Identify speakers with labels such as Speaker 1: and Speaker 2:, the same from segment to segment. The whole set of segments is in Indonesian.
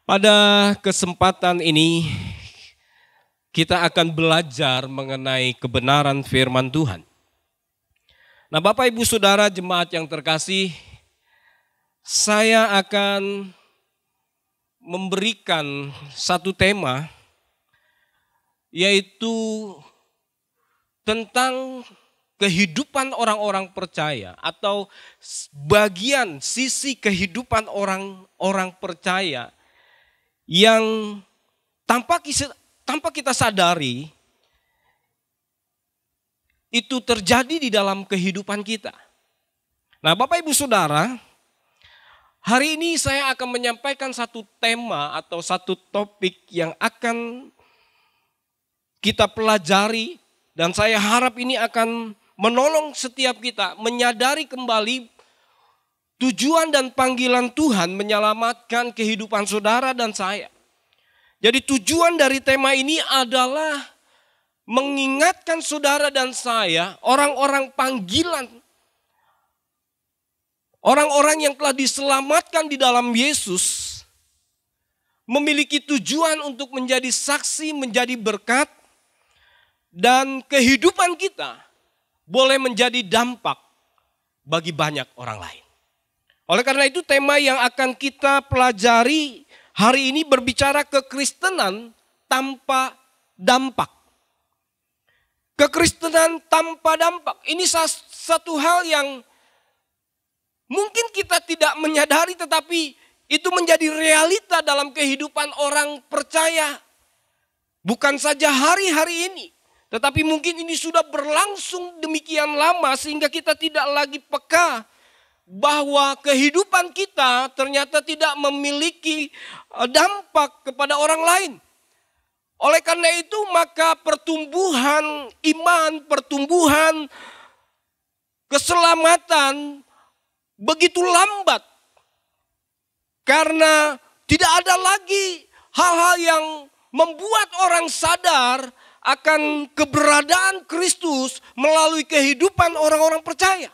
Speaker 1: Pada kesempatan ini kita akan belajar mengenai kebenaran firman Tuhan. Nah, Bapak Ibu Saudara jemaat yang terkasih, saya akan memberikan satu tema yaitu tentang kehidupan orang-orang percaya atau bagian sisi kehidupan orang-orang percaya yang tanpa kita sadari itu terjadi di dalam kehidupan kita. Nah, Bapak Ibu Saudara, hari ini saya akan menyampaikan satu tema atau satu topik yang akan kita pelajari dan saya harap ini akan menolong setiap kita menyadari kembali tujuan dan panggilan Tuhan menyelamatkan kehidupan saudara dan saya. Jadi tujuan dari tema ini adalah mengingatkan saudara dan saya, orang-orang panggilan, orang-orang yang telah diselamatkan di dalam Yesus, memiliki tujuan untuk menjadi saksi, menjadi berkat, dan kehidupan kita boleh menjadi dampak bagi banyak orang lain. Oleh karena itu tema yang akan kita pelajari hari ini berbicara kekristenan tanpa dampak. Kekristenan tanpa dampak. Ini satu hal yang mungkin kita tidak menyadari tetapi itu menjadi realita dalam kehidupan orang percaya. Bukan saja hari-hari ini. Tetapi mungkin ini sudah berlangsung demikian lama sehingga kita tidak lagi peka bahwa kehidupan kita ternyata tidak memiliki dampak kepada orang lain. Oleh karena itu maka pertumbuhan iman, pertumbuhan keselamatan begitu lambat. Karena tidak ada lagi hal-hal yang membuat orang sadar akan keberadaan Kristus melalui kehidupan orang-orang percaya.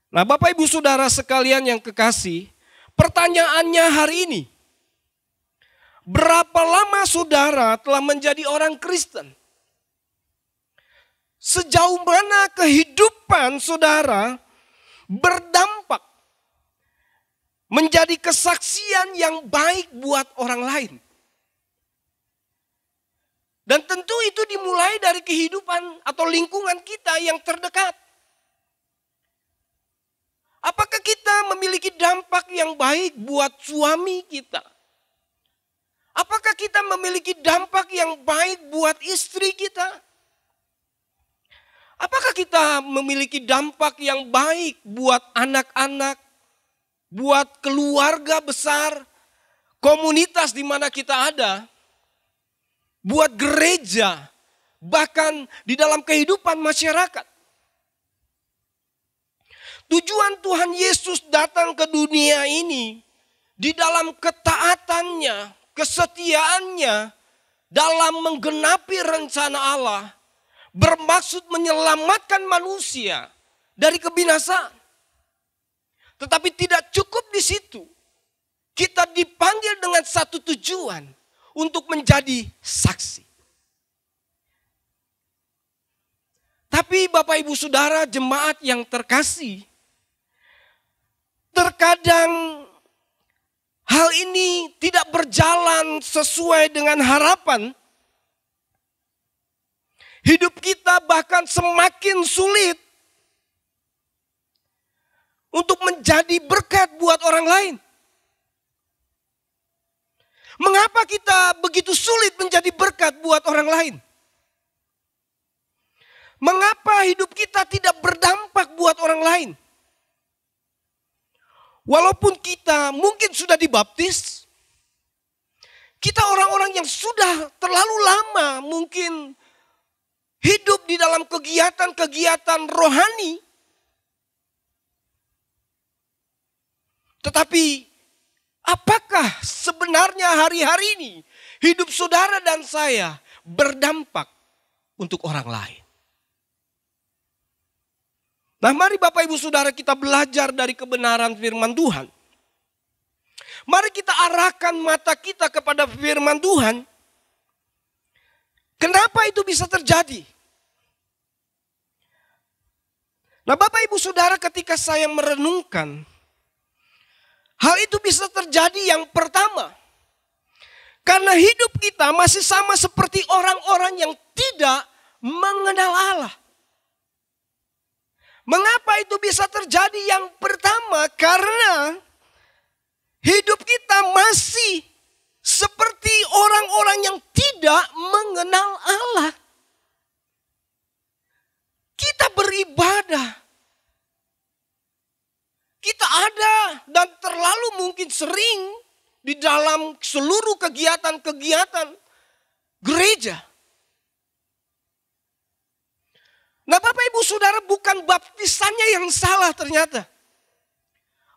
Speaker 1: Nah, Bapak Ibu Saudara sekalian yang kekasih, pertanyaannya hari ini, berapa lama saudara telah menjadi orang Kristen? Sejauh mana kehidupan saudara berdampak menjadi kesaksian yang baik buat orang lain? Dan tentu itu dimulai dari kehidupan atau lingkungan kita yang terdekat. Apakah kita memiliki dampak yang baik buat suami kita? Apakah kita memiliki dampak yang baik buat istri kita? Apakah kita memiliki dampak yang baik buat anak-anak, buat keluarga besar, komunitas di mana kita ada, buat gereja, bahkan di dalam kehidupan masyarakat? Tujuan Tuhan Yesus datang ke dunia ini di dalam ketaatannya, kesetiaannya dalam menggenapi rencana Allah bermaksud menyelamatkan manusia dari kebinasaan. Tetapi tidak cukup di situ. Kita dipanggil dengan satu tujuan untuk menjadi saksi. Tapi Bapak Ibu Saudara jemaat yang terkasih, terkadang hal ini tidak berjalan sesuai dengan harapan. Hidup kita bahkan semakin sulit untuk menjadi berkat buat orang lain. Mengapa kita begitu sulit menjadi berkat buat orang lain? Mengapa hidup kita tidak berdampak buat orang lain? Walaupun kita mungkin sudah dibaptis, kita orang-orang yang sudah terlalu lama mungkin hidup di dalam kegiatan-kegiatan rohani. Tetapi apakah sebenarnya hari-hari ini hidup saudara dan saya berdampak untuk orang lain? Nah, mari Bapak Ibu Saudara kita belajar dari kebenaran firman Tuhan. Mari kita arahkan mata kita kepada firman Tuhan. Kenapa itu bisa terjadi? Nah, Bapak Ibu Saudara, ketika saya merenungkan, hal itu bisa terjadi yang pertama, karena hidup kita masih sama seperti orang-orang yang tidak mengenal Allah. Mengapa itu bisa terjadi? Yang pertama, karena hidup kita masih seperti orang-orang yang tidak mengenal Allah. Kita beribadah. Kita ada dan terlalu mungkin sering di dalam seluruh kegiatan-kegiatan gereja. Nah, Bapak Ibu Saudara, bukan baptisannya yang salah ternyata.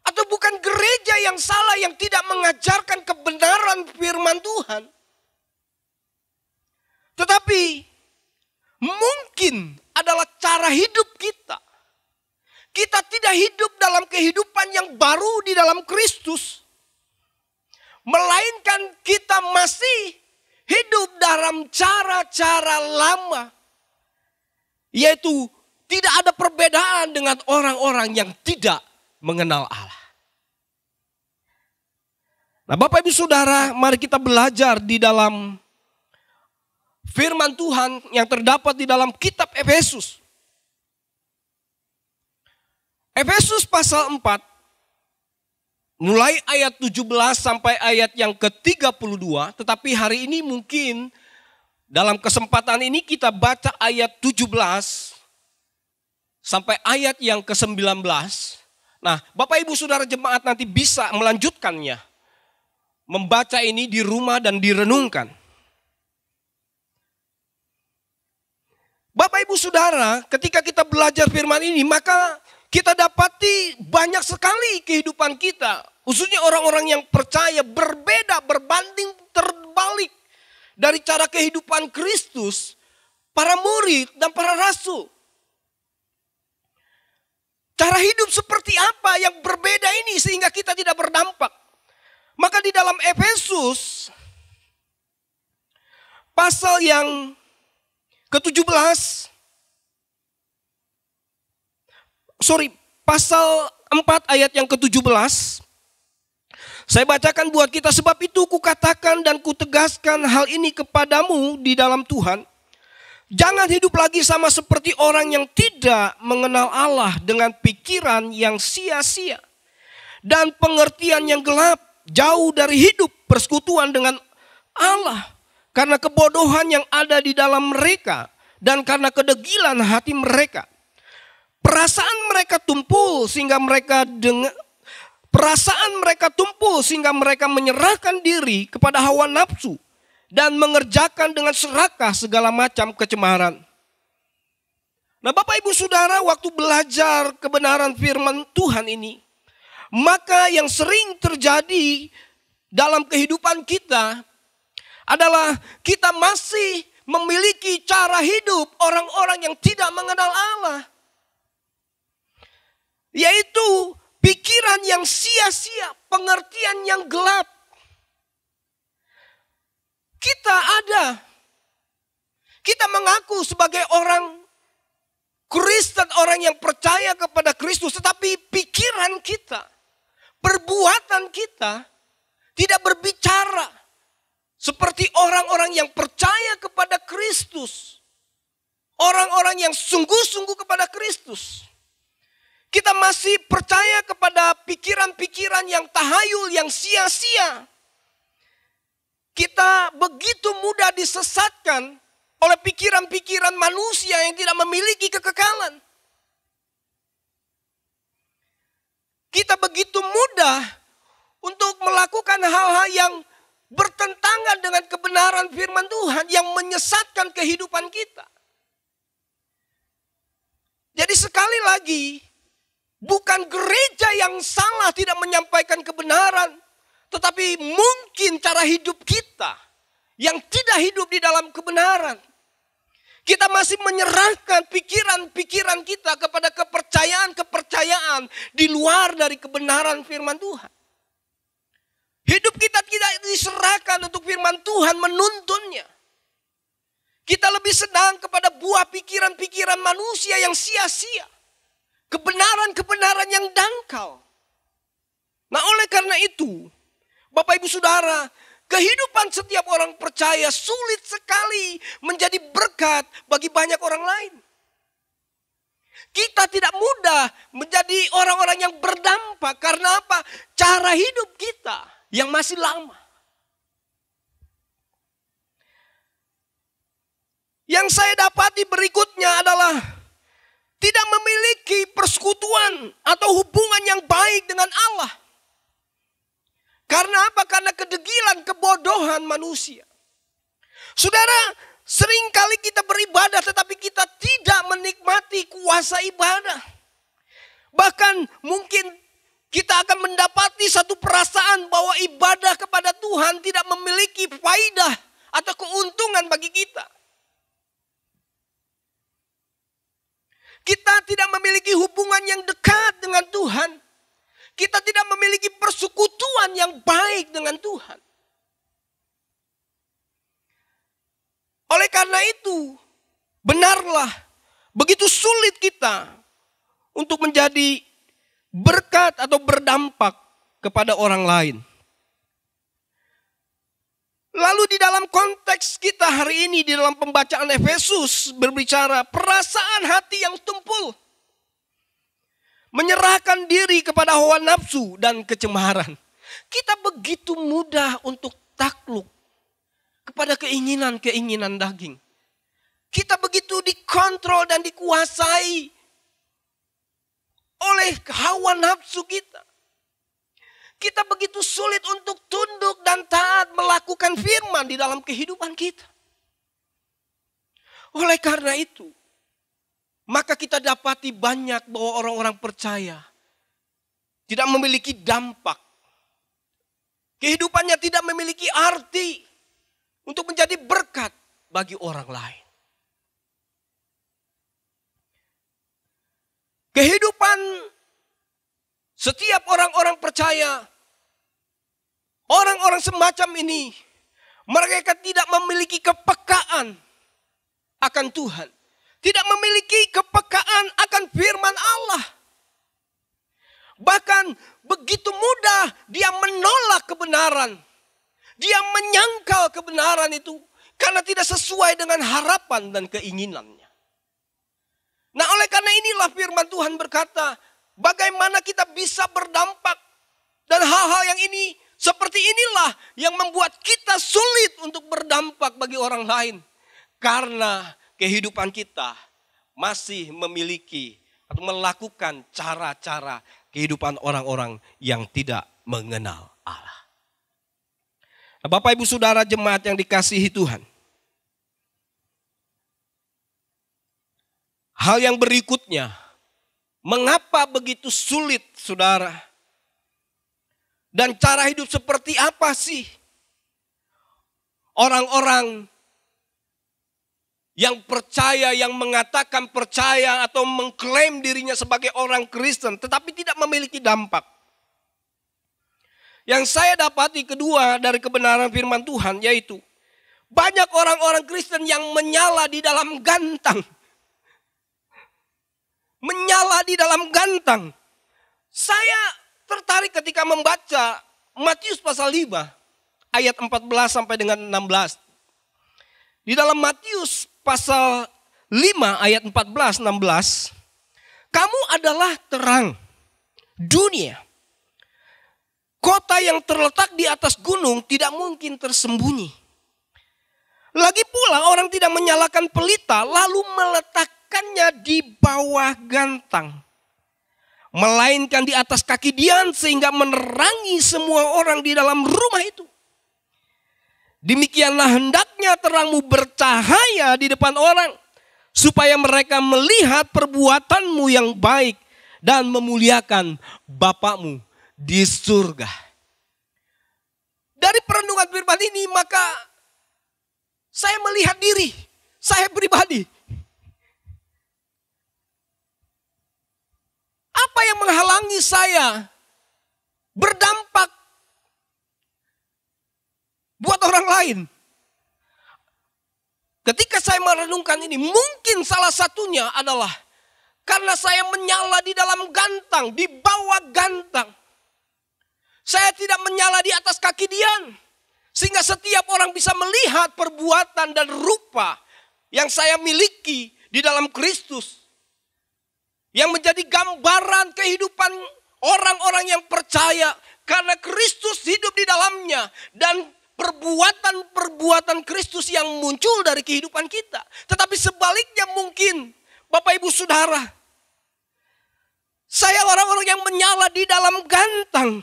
Speaker 1: Atau bukan gereja yang salah yang tidak mengajarkan kebenaran firman Tuhan. Tetapi mungkin adalah cara hidup kita. Kita tidak hidup dalam kehidupan yang baru di dalam Kristus. Melainkan kita masih hidup dalam cara-cara lama. Yaitu tidak ada perbedaan dengan orang-orang yang tidak mengenal Allah. Nah, Bapak Ibu Saudara, mari kita belajar di dalam firman Tuhan yang terdapat di dalam kitab Efesus. Efesus pasal 4, mulai ayat 17 sampai ayat yang ke-32. Tetapi hari ini mungkin dalam kesempatan ini kita baca ayat 17 sampai ayat yang ke-19. Nah, Bapak Ibu Saudara jemaat nanti bisa melanjutkannya. Membaca ini di rumah dan direnungkan. Bapak Ibu Saudara, ketika kita belajar firman ini, maka kita dapati banyak sekali kehidupan kita. Khususnya orang-orang yang percaya berbeda, berbanding terbalik dari cara kehidupan Kristus, para murid dan para rasul. Cara hidup seperti apa yang berbeda ini sehingga kita tidak berdampak. Maka di dalam Efesus pasal yang ke-17, pasal 4 ayat yang ke-17, saya bacakan buat kita. Sebab itu kukatakan dan kutegaskan hal ini kepadamu di dalam Tuhan. Jangan hidup lagi sama seperti orang yang tidak mengenal Allah dengan pikiran yang sia-sia dan pengertian yang gelap, jauh dari hidup persekutuan dengan Allah karena kebodohan yang ada di dalam mereka dan karena kedegilan hati mereka. Perasaan mereka tumpul sehingga mereka menyerahkan diri kepada hawa nafsu dan mengerjakan dengan serakah segala macam kecemaran. Nah, Bapak Ibu Saudara, waktu belajar kebenaran firman Tuhan ini, maka yang sering terjadi dalam kehidupan kita adalah kita masih memiliki cara hidup orang-orang yang tidak mengenal Allah. Yaitu pikiran yang sia-sia, pengertian yang gelap. Kita mengaku sebagai orang Kristen, orang yang percaya kepada Kristus, tetapi pikiran kita, perbuatan kita tidak berbicara seperti orang-orang yang percaya kepada Kristus. Orang-orang yang sungguh-sungguh kepada Kristus. Kita masih percaya kepada pikiran-pikiran yang tahayul, yang sia-sia. Kita begitu mudah disesatkan oleh pikiran-pikiran manusia yang tidak memiliki kekekalan. Kita begitu mudah untuk melakukan hal-hal yang bertentangan dengan kebenaran firman Tuhan yang menyesatkan kehidupan kita. Jadi sekali lagi, bukan gereja yang salah tidak menyampaikan kebenaran, tetapi mungkin cara hidup kita yang tidak hidup di dalam kebenaran. Kita masih menyerahkan pikiran-pikiran kita kepada kepercayaan-kepercayaan di luar dari kebenaran firman Tuhan. Hidup kita tidak diserahkan untuk firman Tuhan menuntunnya. Kita lebih senang kepada buah pikiran-pikiran manusia yang sia-sia. Kebenaran-kebenaran yang dangkal. Nah, oleh karena itu, Bapak Ibu Saudara, kehidupan setiap orang percaya sulit sekali menjadi berkat bagi banyak orang lain. Kita tidak mudah menjadi orang-orang yang berdampak. Karena apa? Cara hidup kita yang masih lama. Yang saya dapati berikutnya adalah tidak memiliki persekutuan atau hubungan yang baik dengan Allah. Karena apa? Karena kedegilan, kebodohan manusia. Saudara, seringkali kita beribadah tetapi kita tidak menikmati kuasa ibadah. Bahkan mungkin kita akan mendapati satu perasaan bahwa ibadah kepada Tuhan tidak memiliki faidah atau keuntungan bagi kita. Kita tidak memiliki hubungan yang dekat dengan Tuhan. Kita tidak memiliki persekutuan yang baik dengan Tuhan. Oleh karena itu, benarlah begitu sulit kita untuk menjadi berkat atau berdampak kepada orang lain. Lalu di dalam konteks kita hari ini, di dalam pembacaan Efesus berbicara perasaan hati yang tumpul. Menyerahkan diri kepada hawa nafsu dan kecemaran. Kita begitu mudah untuk takluk kepada keinginan-keinginan daging. Kita begitu dikontrol dan dikuasai oleh hawa nafsu kita. Kita begitu sulit untuk tunduk dan taat melakukan firman di dalam kehidupan kita. Oleh karena itu, maka kita dapati banyak bahwa orang-orang percaya tidak memiliki dampak. Kehidupannya tidak memiliki arti untuk menjadi berkat bagi orang lain. Kehidupan setiap orang-orang percaya, orang-orang semacam ini, mereka tidak memiliki kepekaan akan Tuhan. Tidak memiliki kepekaan akan firman Allah. Bahkan begitu mudah dia menolak kebenaran. Dia menyangkal kebenaran itu karena tidak sesuai dengan harapan dan keinginannya. Nah, oleh karena inilah firman Tuhan berkata, bagaimana kita bisa berdampak. Dan hal-hal yang ini, seperti inilah yang membuat kita sulit untuk berdampak bagi orang lain. Karena kehidupan kita masih memiliki atau melakukan cara-cara kehidupan orang-orang yang tidak mengenal Allah. Nah, Bapak Ibu Saudara jemaat yang dikasihi Tuhan. Hal yang berikutnya, mengapa begitu sulit saudara? Dan cara hidup seperti apa sih orang-orang yang percaya, yang mengatakan percaya atau mengklaim dirinya sebagai orang Kristen tetapi tidak memiliki dampak? Yang saya dapati kedua dari kebenaran firman Tuhan yaitu banyak orang-orang Kristen yang menyala di dalam gantang. Menyala di dalam gantang. Saya tertarik ketika membaca Matius pasal 5 ayat 14 sampai dengan 16. Di dalam Matius pasal 5 ayat 14 16, kamu adalah terang dunia. Kota yang terletak di atas gunung tidak mungkin tersembunyi. Lagi pula orang tidak menyalakan pelita lalu meletakkannya di bawah gantang. Melainkan di atas kaki dian sehingga menerangi semua orang di dalam rumah itu. Demikianlah hendaknya terangmu bercahaya di depan orang. Supaya mereka melihat perbuatanmu yang baik dan memuliakan Bapamu di surga. Dari perenungan firman ini maka saya melihat diri, saya pribadi. Apa yang menghalangi saya berdampak lain. Ketika saya merenungkan ini, mungkin salah satunya adalah karena saya menyala di dalam gantang, di bawah gantang. Saya tidak menyala di atas kaki Dian. Sehingga setiap orang bisa melihat perbuatan dan rupa yang saya miliki di dalam Kristus. Yang menjadi gambaran kehidupan orang-orang yang percaya. Karena Kristus hidup di dalamnya. Dan perbuatan-perbuatan Kristus yang muncul dari kehidupan kita. Tetapi sebaliknya mungkin, Bapak Ibu Saudara, saya orang-orang yang menyala di dalam gantang.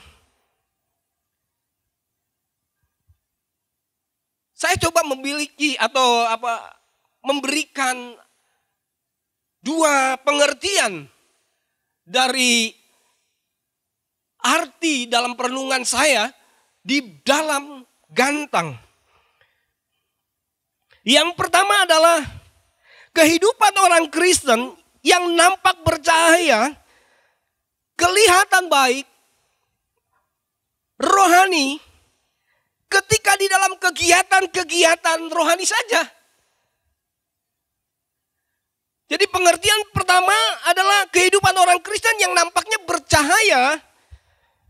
Speaker 1: Saya coba memiliki atau memberikan dua pengertian dari arti dalam perenungan saya di dalam gantang. Yang pertama adalah kehidupan orang Kristen yang nampak bercahaya, kelihatan baik, rohani, ketika di dalam kegiatan-kegiatan rohani saja. Jadi pengertian pertama adalah kehidupan orang Kristen yang nampaknya bercahaya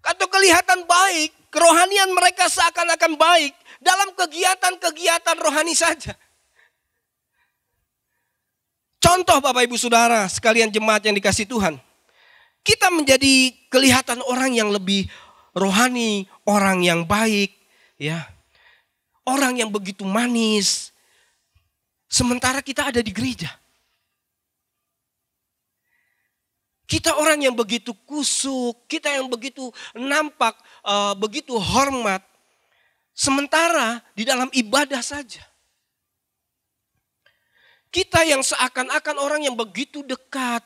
Speaker 1: atau kelihatan baik, kerohanian mereka seakan-akan baik dalam kegiatan-kegiatan rohani saja. Contoh Bapak Ibu Saudara sekalian jemaat yang dikasihi Tuhan. Kita menjadi kelihatan orang yang lebih rohani, orang yang baik, ya. Orang yang begitu manis. Sementara kita ada di gereja. Kita orang yang begitu kusuk, kita yang begitu nampak, begitu hormat. Sementara di dalam ibadah saja. Kita yang seakan-akan orang yang begitu dekat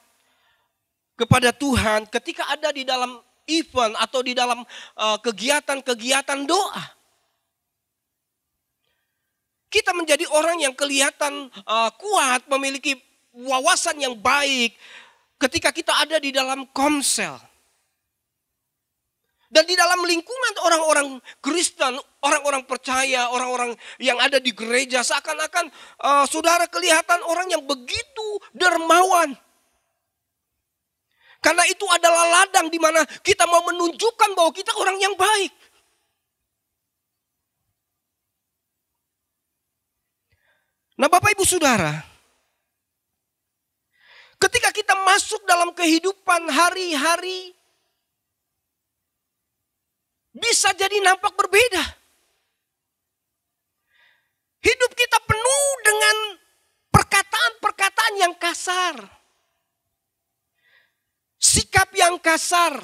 Speaker 1: kepada Tuhan ketika ada di dalam event atau di dalam kegiatan-kegiatan doa. Kita menjadi orang yang kelihatan kuat, memiliki wawasan yang baik ketika kita ada di dalam komsel. Dan di dalam lingkungan orang-orang Kristen, orang-orang percaya, orang-orang yang ada di gereja, seakan-akan saudara kelihatan orang yang begitu dermawan. Karena itu adalah ladang di mana kita mau menunjukkan bahwa kita orang yang baik. Nah Bapak Ibu Saudara, ketika kita masuk dalam kehidupan hari-hari, bisa jadi nampak berbeda. Hidup kita penuh dengan perkataan-perkataan yang kasar. Sikap yang kasar.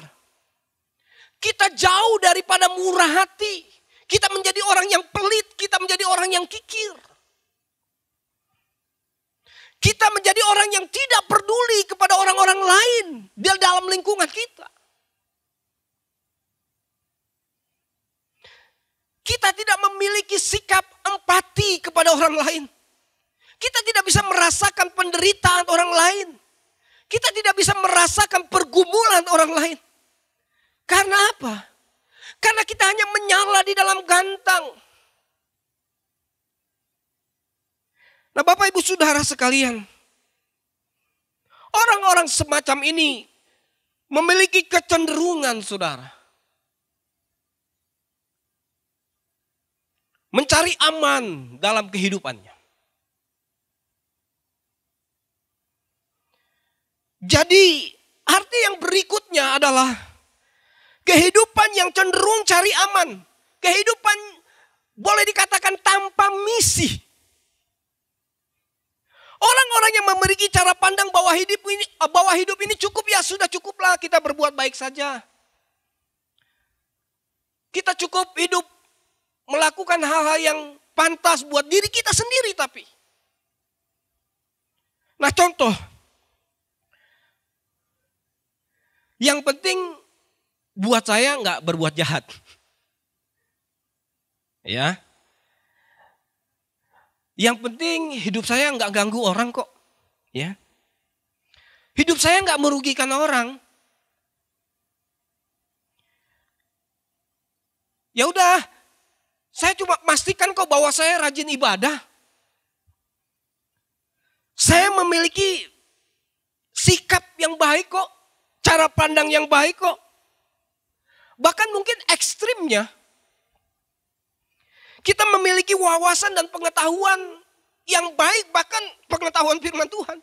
Speaker 1: Kita jauh daripada murah hati. Kita menjadi orang yang pelit, kita menjadi orang yang kikir. Kita menjadi orang yang tidak peduli kepada orang-orang lain di dalam lingkungan kita. Kita tidak memiliki sikap empati kepada orang lain. Kita tidak bisa merasakan penderitaan orang lain. Kita tidak bisa merasakan pergumulan orang lain. Karena apa? Karena kita hanya menyala di dalam gantang. Nah Bapak Ibu Saudara sekalian, orang-orang semacam ini memiliki kecenderungan saudara. Mencari aman dalam kehidupannya. Jadi arti yang berikutnya adalah kehidupan yang cenderung cari aman. Kehidupan boleh dikatakan tanpa misi. Orang-orang yang memiliki cara pandang bahwa hidup ini cukup, ya sudah cukuplah kita berbuat baik saja. Kita cukup hidup melakukan hal-hal yang pantas buat diri kita sendiri tapi. Nah contoh. Yang penting buat saya nggak berbuat jahat. Ya. Yang penting hidup saya nggak ganggu orang kok. Ya. Hidup saya nggak merugikan orang. Ya udah, saya cuma pastikan kok bahwa saya rajin ibadah. Saya memiliki sikap yang baik kok. Cara pandang yang baik kok. Bahkan mungkin ekstrimnya. Kita memiliki wawasan dan pengetahuan yang baik. Bahkan pengetahuan firman Tuhan.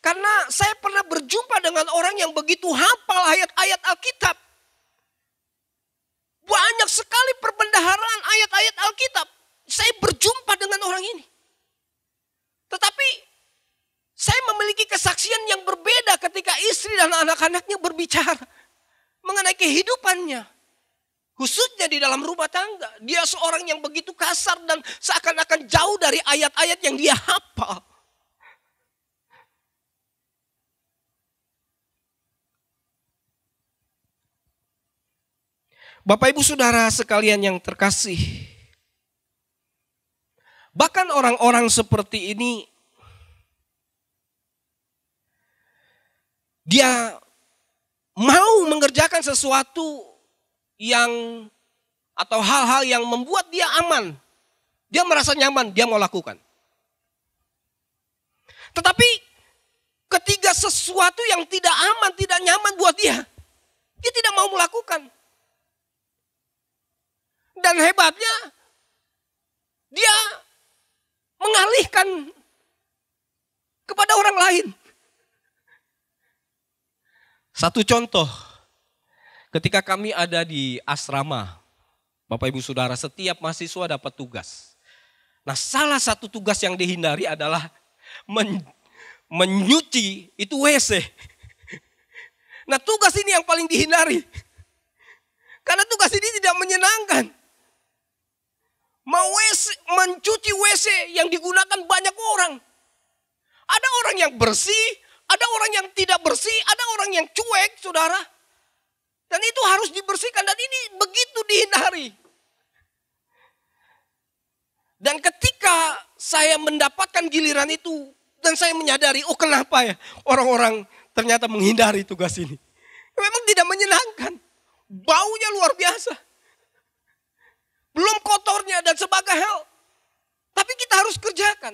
Speaker 1: Karena saya pernah berjumpa dengan orang yang begitu hafal ayat-ayat Alkitab. Banyak sekali perbendaharaan ayat-ayat Alkitab. Saya berjumpa dengan orang ini. Tetapi saya memiliki kesaksian yang berbeda ketika istri dan anak-anaknya berbicara mengenai kehidupannya. Khususnya di dalam rumah tangga. Dia seorang yang begitu kasar dan seakan-akan jauh dari ayat-ayat yang dia hafal. Bapak Ibu Saudara sekalian yang terkasih. Bahkan orang-orang seperti ini, dia mau mengerjakan sesuatu yang atau hal-hal yang membuat dia aman. Dia merasa nyaman, dia mau lakukan. Tetapi ketika sesuatu yang tidak aman, tidak nyaman buat dia tidak mau melakukan. Dan hebatnya, dia mengalihkan kepada orang lain. Satu contoh, ketika kami ada di asrama, Bapak Ibu Saudara, setiap mahasiswa dapat tugas. Nah, salah satu tugas yang dihindari adalah menyuci itu WC. Nah, tugas ini yang paling dihindari. Karena tugas ini tidak menyenangkan. Mencuci WC yang digunakan banyak orang. Ada orang yang bersih, ada orang yang tidak bersih, ada orang yang cuek, saudara. Dan itu harus dibersihkan dan ini begitu dihindari. Dan ketika saya mendapatkan giliran itu dan saya menyadari, oh kenapa ya orang-orang ternyata menghindari tugas ini. Memang tidak menyenangkan. Baunya luar biasa. Belum kotornya dan sebagainya hal. Tapi kita harus kerjakan.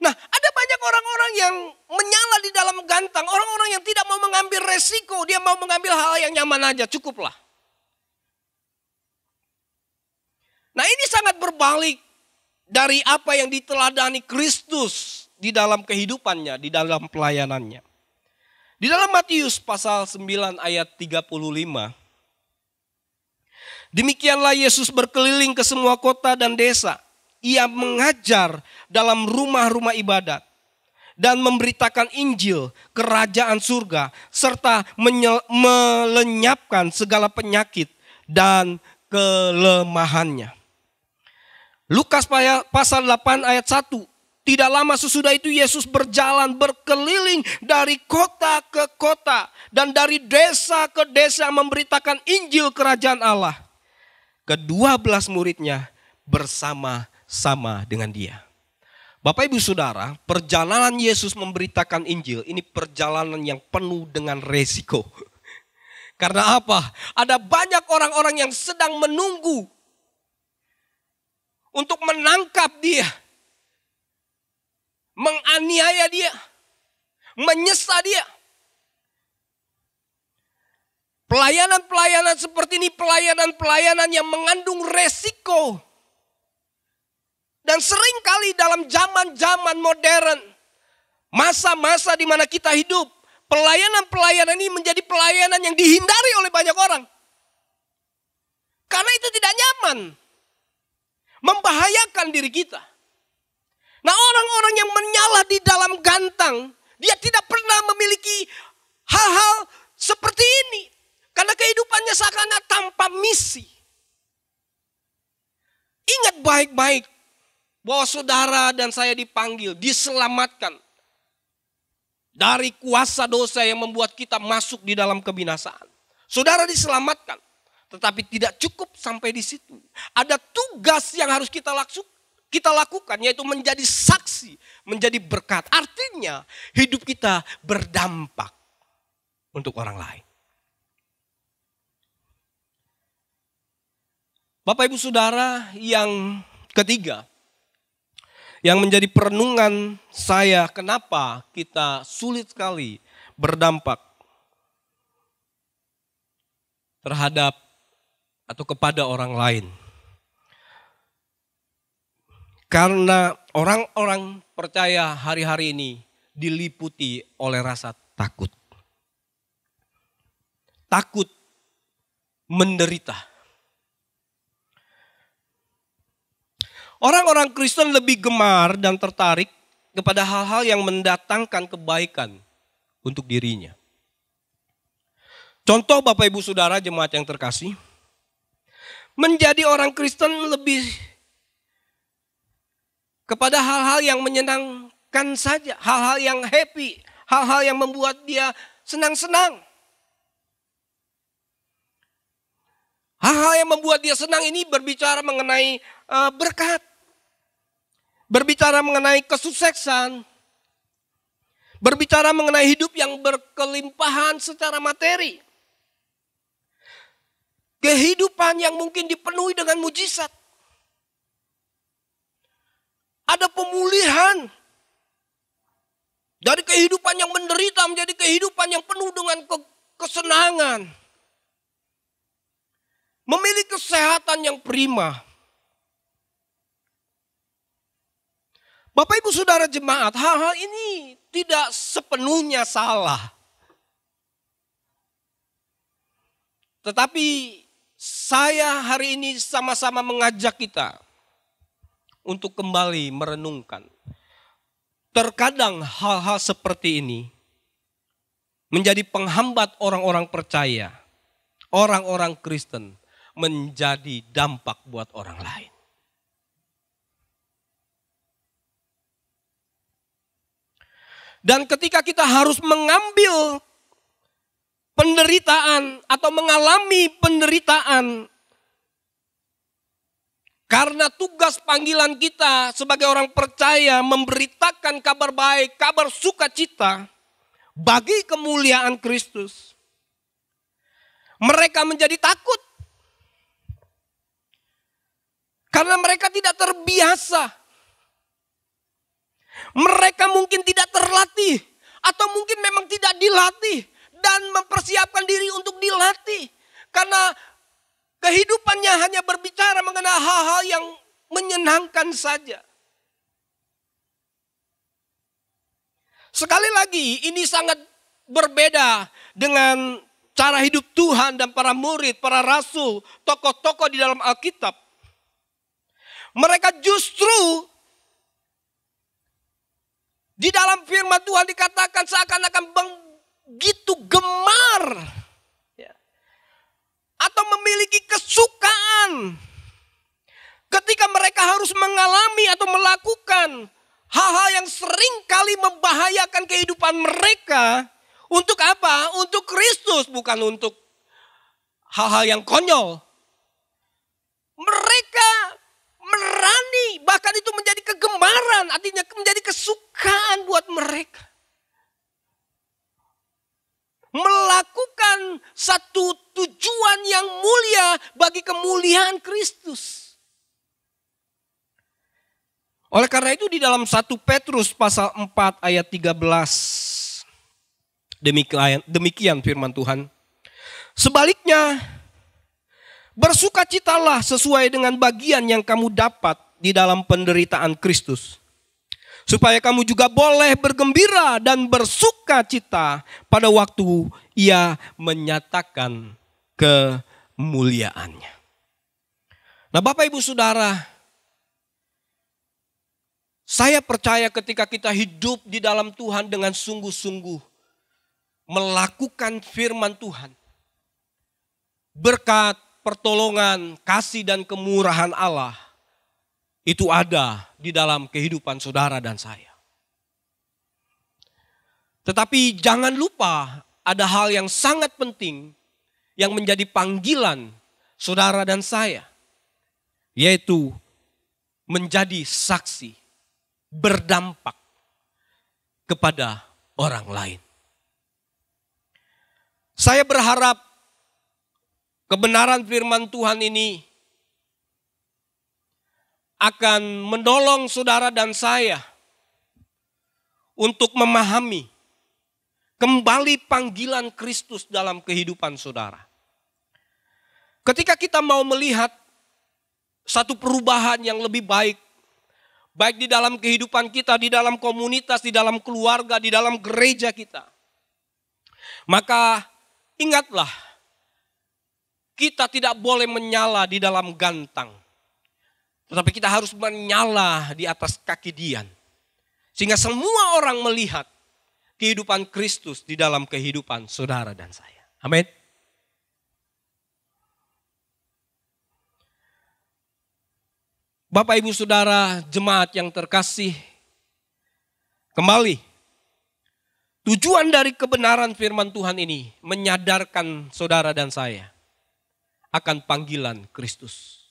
Speaker 1: Nah, ada banyak orang-orang yang menyala di dalam gantang. Orang-orang yang tidak mau mengambil resiko. Dia mau mengambil hal yang nyaman aja, cukuplah. Nah, ini sangat berbalik dari apa yang diteladani Kristus di dalam kehidupannya, di dalam pelayanannya. Di dalam Matius pasal 9 ayat 35. Demikianlah Yesus berkeliling ke semua kota dan desa. Ia mengajar dalam rumah-rumah ibadat. Dan memberitakan Injil kerajaan surga. Serta melenyapkan segala penyakit dan kelemahannya. Lukas pasal 8 ayat 1. Tidak lama sesudah itu Yesus berjalan berkeliling dari kota ke kota. Dan dari desa ke desa memberitakan Injil kerajaan Allah. Ke-12 muridnya bersama-sama dengan dia. Bapak Ibu Saudara, perjalanan Yesus memberitakan Injil ini perjalanan yang penuh dengan resiko. Karena apa? Ada banyak orang-orang yang sedang menunggu untuk menangkap dia, menganiaya dia, menyesat dia. Pelayanan-pelayanan seperti ini, pelayanan-pelayanan yang mengandung resiko. Dan seringkali dalam zaman-zaman modern, masa-masa di mana kita hidup, pelayanan-pelayanan ini menjadi pelayanan yang dihindari oleh banyak orang. Karena itu tidak nyaman, membahayakan diri kita. Nah, orang-orang yang menyala di dalam gantang, dia tidak pernah memiliki hal-hal seperti ini. Karena kehidupannya seakan-akan tanpa misi. Ingat baik-baik bahwa saudara dan saya dipanggil, diselamatkan dari kuasa dosa yang membuat kita masuk di dalam kebinasaan. Saudara diselamatkan, tetapi tidak cukup sampai di situ. Ada tugas yang harus kita lakukan, yaitu menjadi saksi, menjadi berkat. Artinya hidup kita berdampak untuk orang lain. Bapak Ibu Saudara yang ketiga yang menjadi perenungan saya, kenapa kita sulit sekali berdampak terhadap atau kepada orang lain. Karena orang-orang percaya hari-hari ini diliputi oleh rasa takut. Takut menderita. Orang-orang Kristen lebih gemar dan tertarik kepada hal-hal yang mendatangkan kebaikan untuk dirinya. Contoh Bapak Ibu Saudara jemaat yang terkasih, menjadi orang Kristen lebih kepada hal-hal yang menyenangkan saja, hal-hal yang happy, hal-hal yang membuat dia senang-senang. Hal-hal yang membuat dia senang ini berbicara mengenai berkat, berbicara mengenai kesuksesan, berbicara mengenai hidup yang berkelimpahan secara materi. Kehidupan yang mungkin dipenuhi dengan mujizat. Ada pemulihan dari kehidupan yang menderita menjadi kehidupan yang penuh dengan kesenangan. Memiliki kesehatan yang prima. Bapak Ibu Saudara jemaat, hal-hal ini tidak sepenuhnya salah. Tetapi saya hari ini sama-sama mengajak kita untuk kembali merenungkan. Terkadang hal-hal seperti ini menjadi penghambat orang-orang percaya, orang-orang Kristen, menjadi dampak buat orang lain. Dan ketika kita harus mengambil penderitaan atau mengalami penderitaan karena tugas panggilan kita sebagai orang percaya memberitakan kabar baik, kabar sukacita bagi kemuliaan Kristus, mereka menjadi takut. Karena mereka tidak terbiasa. Mereka mungkin tidak terlatih. Atau mungkin memang tidak dilatih. Dan mempersiapkan diri untuk dilatih. Karena kehidupannya hanya berbicara mengenai hal-hal yang menyenangkan saja. Sekali lagi ini sangat berbeda dengan cara hidup Tuhan dan para murid, para rasul, tokoh-tokoh di dalam Alkitab. Mereka justru di dalam firman Tuhan dikatakan seakan-akan begitu gemar atau memiliki kesukaan ketika mereka harus mengalami atau melakukan hal-hal yang sering kali membahayakan kehidupan mereka. Untuk apa? Untuk Kristus, bukan untuk hal-hal yang konyol. Mereka merani, bahkan itu menjadi kegemaran, artinya menjadi kesukaan buat mereka. Melakukan satu tujuan yang mulia bagi kemuliaan Kristus. Oleh karena itu di dalam 1 Petrus pasal 4 ayat 13, demikian firman Tuhan. Sebaliknya, bersukacitalah sesuai dengan bagian yang kamu dapat di dalam penderitaan Kristus. Supaya kamu juga boleh bergembira dan bersukacita pada waktu Ia menyatakan kemuliaannya. Nah Bapak Ibu Saudara, saya percaya ketika kita hidup di dalam Tuhan dengan sungguh-sungguh melakukan firman Tuhan, berkat, pertolongan, kasih dan kemurahan Allah itu ada di dalam kehidupan saudara dan saya. Tetapi jangan lupa ada hal yang sangat penting yang menjadi panggilan saudara dan saya, yaitu menjadi saksi, berdampak kepada orang lain. Saya berharap kebenaran firman Tuhan ini akan menolong saudara dan saya untuk memahami kembali panggilan Kristus dalam kehidupan saudara. Ketika kita mau melihat satu perubahan yang lebih baik, baik di dalam kehidupan kita, di dalam komunitas, di dalam keluarga, di dalam gereja kita, maka ingatlah, kita tidak boleh menyala di dalam gantang, tetapi kita harus menyala di atas kaki Dian, sehingga semua orang melihat kehidupan Kristus di dalam kehidupan saudara dan saya. Amin. Bapak, Ibu, Saudara, jemaat yang terkasih, kembali, tujuan dari kebenaran firman Tuhan ini menyadarkan saudara dan saya akan panggilan Kristus.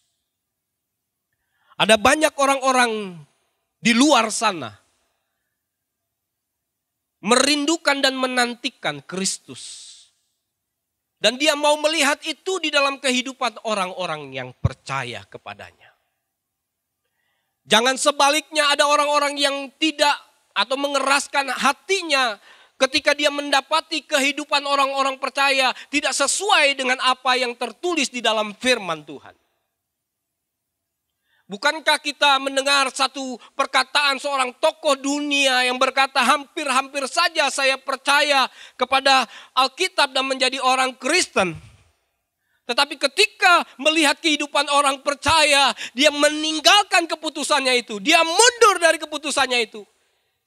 Speaker 1: Ada banyak orang-orang di luar sana merindukan dan menantikan Kristus. Dan dia mau melihat itu di dalam kehidupan orang-orang yang percaya kepadanya. Jangan sebaliknya ada orang-orang yang tidak atau mengeraskan hatinya ketika dia mendapati kehidupan orang-orang percaya tidak sesuai dengan apa yang tertulis di dalam firman Tuhan. Bukankah kita mendengar satu perkataan seorang tokoh dunia yang berkata, hampir-hampir saja saya percaya kepada Alkitab dan menjadi orang Kristen. Tetapi ketika melihat kehidupan orang percaya, dia meninggalkan keputusannya itu. Dia mundur dari keputusannya itu.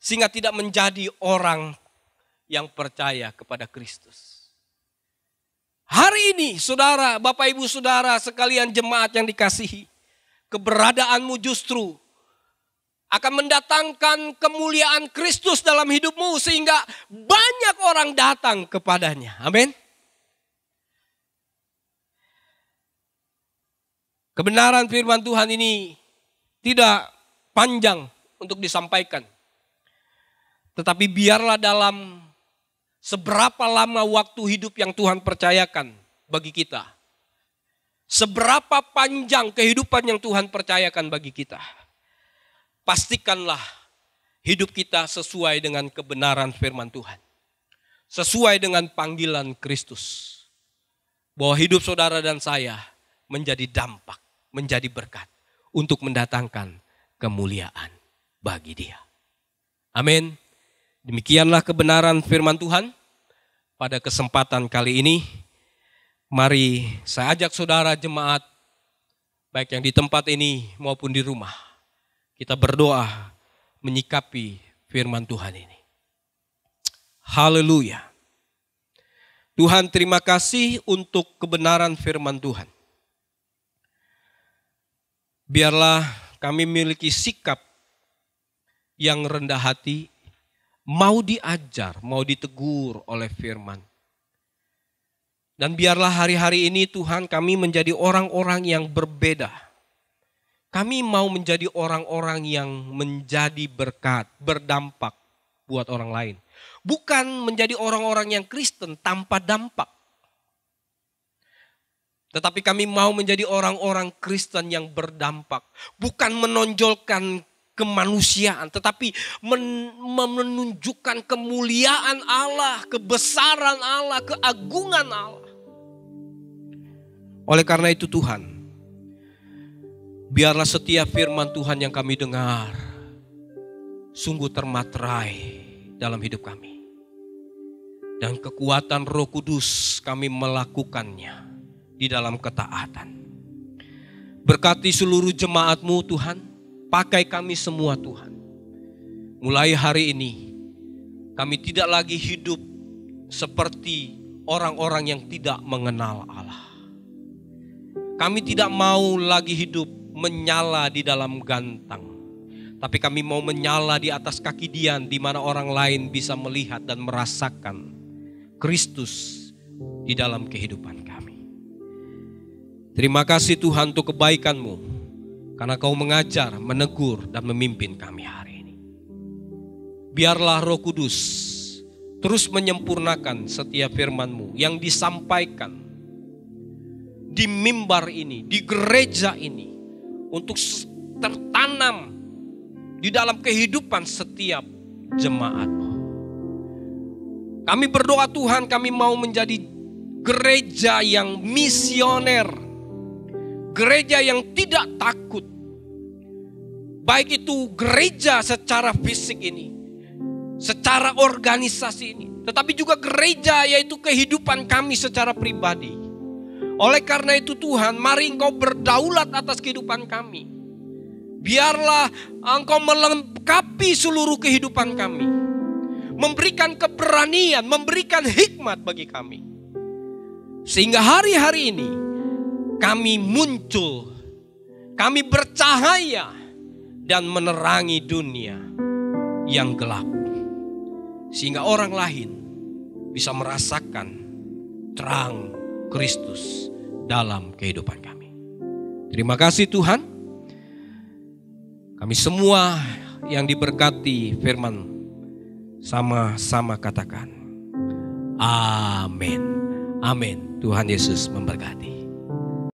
Speaker 1: Sehingga tidak menjadi orang yang percaya kepada Kristus. Hari ini saudara, Bapak Ibu Saudara sekalian jemaat yang dikasihi, keberadaanmu justru akan mendatangkan kemuliaan Kristus dalam hidupmu sehingga banyak orang datang kepadanya. Amin. Kebenaran firman Tuhan ini tidak panjang untuk disampaikan. Tetapi biarlah dalam seberapa lama waktu hidup yang Tuhan percayakan bagi kita. Seberapa panjang kehidupan yang Tuhan percayakan bagi kita. Pastikanlah hidup kita sesuai dengan kebenaran firman Tuhan. Sesuai dengan panggilan Kristus. Bahwa hidup saudara dan saya menjadi dampak, menjadi berkat untuk mendatangkan kemuliaan bagi Dia. Amin. Demikianlah kebenaran firman Tuhan. Pada kesempatan kali ini, mari saya ajak saudara jemaat, baik yang di tempat ini maupun di rumah, kita berdoa menyikapi firman Tuhan ini. Haleluya. Tuhan, terima kasih untuk kebenaran firman Tuhan. Biarlah kami memiliki sikap yang rendah hati, mau diajar, mau ditegur oleh firman. Dan biarlah hari-hari ini Tuhan kami menjadi orang-orang yang berbeda. Kami mau menjadi orang-orang yang menjadi berkat, berdampak buat orang lain. Bukan menjadi orang-orang yang Kristen tanpa dampak. Tetapi kami mau menjadi orang-orang Kristen yang berdampak. Bukan menonjolkan kemanusiaan, tetapi menunjukkan kemuliaan Allah, kebesaran Allah, keagungan Allah. Oleh karena itu Tuhan, biarlah setiap firman Tuhan yang kami dengar sungguh termaterai dalam hidup kami. Dan kekuatan Roh Kudus kami melakukannya di dalam ketaatan. Berkati seluruh jemaat-Mu Tuhan, pakai kami semua Tuhan. Mulai hari ini kami tidak lagi hidup seperti orang-orang yang tidak mengenal Allah. Kami tidak mau lagi hidup menyala di dalam gantang. Tapi kami mau menyala di atas kaki Dian, di mana orang lain bisa melihat dan merasakan Kristus di dalam kehidupan kami. Terima kasih Tuhan untuk kebaikan-Mu, karena Kau mengajar, menegur, dan memimpin kami hari ini. Biarlah Roh Kudus terus menyempurnakan setiap firman-Mu yang disampaikan di mimbar ini, di gereja ini, untuk tertanam tanam di dalam kehidupan setiap jemaat-Mu. Kami berdoa Tuhan, kami mau menjadi gereja yang misioner. Gereja yang tidak takut. Baik itu gereja secara fisik ini, secara organisasi ini, tetapi juga gereja yaitu kehidupan kami secara pribadi. Oleh karena itu Tuhan, mari Engkau berdaulat atas kehidupan kami. Biarlah Engkau melengkapi seluruh kehidupan kami. Memberikan keberanian, memberikan hikmat bagi kami. Sehingga hari-hari ini kami muncul, kami bercahaya dan menerangi dunia yang gelap. Sehingga orang lain bisa merasakan terang Kristus dalam kehidupan kami. Terima kasih Tuhan. Kami semua yang diberkati firman sama-sama katakan amin. Amin. Tuhan Yesus memberkati.